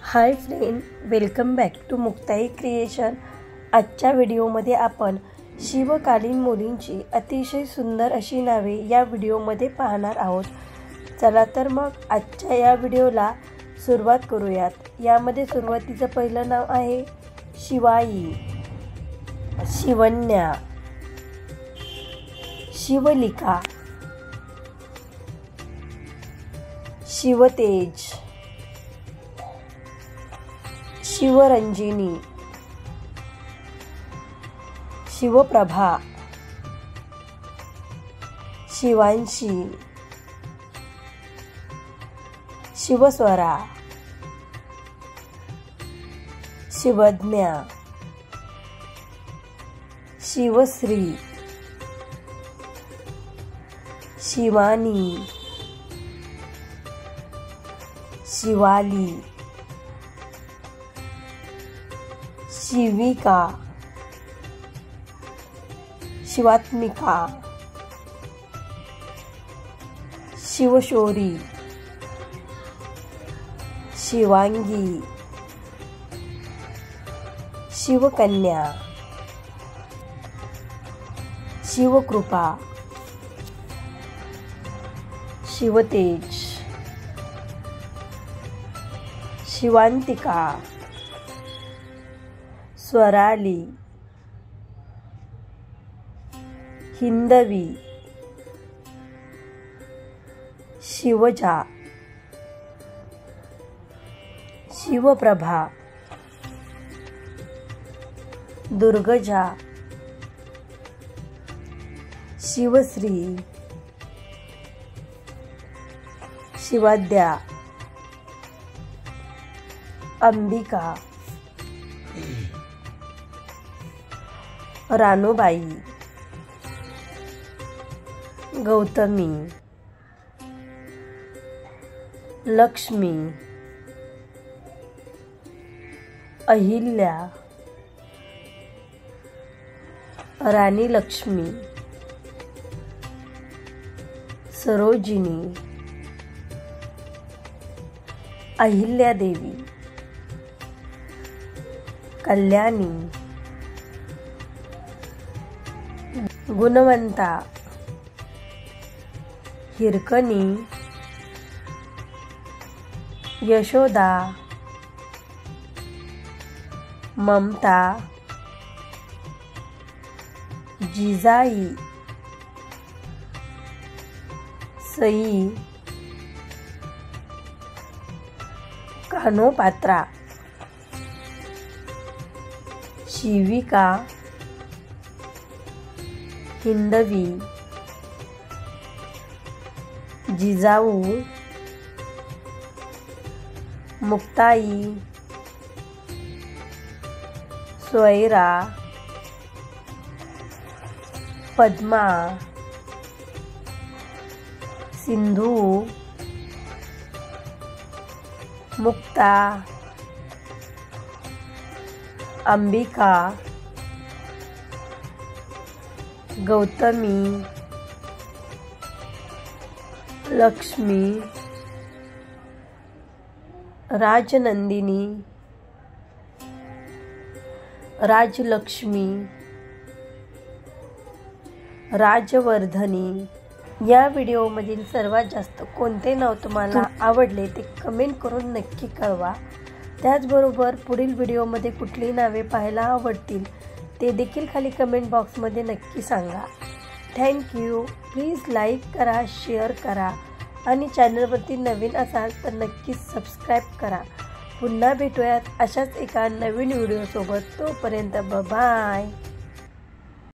High friend, welcome back to Muktai creation. आजच्या व्हिडिओमध्ये आपण शिवकालीन मुलींची अतिशय सुंदर अशी नावे या व्हिडिओमध्ये पाहणार आहोत। चला तर मग आजच्या या व्हिडिओला सुरुवात करूयात। यामध्ये सुरुवातीचं पहिलं नाव आहे शिवाई, शिवन्या, शिवलिका, शिवतेज, शिवरंजिनी, शिवप्रभा, शिवांशी, शिवस्वरा, शिवज्ञा, शिवश्री, शिवानी, शिवाली, शिविका, शिवात्मिका, शिवशोरी, शिवांगी, शिवकन्या, शिवकृपा, शिवतेज, शिवांतिका, स्वराली, हिंदवी, शिवजा, शिवप्रभा, दुर्गजा, शिवश्री, शिवाद्या, अंबिका, रानूबाई, गौतमी, लक्ष्मी, अहिल्या, राणी लक्ष्मी, सरोजिनी, अहिल्यादेवी, कल्याणी, गुणवंता, हिरकणी, यशोदा, ममता, जिजाई, सई, कानोपात्रा, शिविका, हिंदवी, जिजाऊ, मुक्ताई, स्वैरा, पद्मा, सिंधू, मुक्ता, अंबिका, गौतमी, लक्ष्मी, राजनंदिनी, राजलक्ष्मी, राजवर्धनी। या व्हिडिओमधील सर्वात जास्त कोणते नाव तुम्हाला आवडले ते कमेंट करून नक्की कळवा। त्याचबरोबर पुढील व्हिडिओमध्ये कुठली नावे पाहायला आवडतील ते देखील खाली कमेंट बॉक्समध्ये नक्की सांगा। थँक्यू। प्लीज लाईक करा, शेअर करा आणि चॅनलवरती नवीन असाल तर नक्कीच सबस्क्राईब करा। पुन्हा भेटूयात अशाच एका नवीन व्हिडिओसोबत। तोपर्यंत बाय।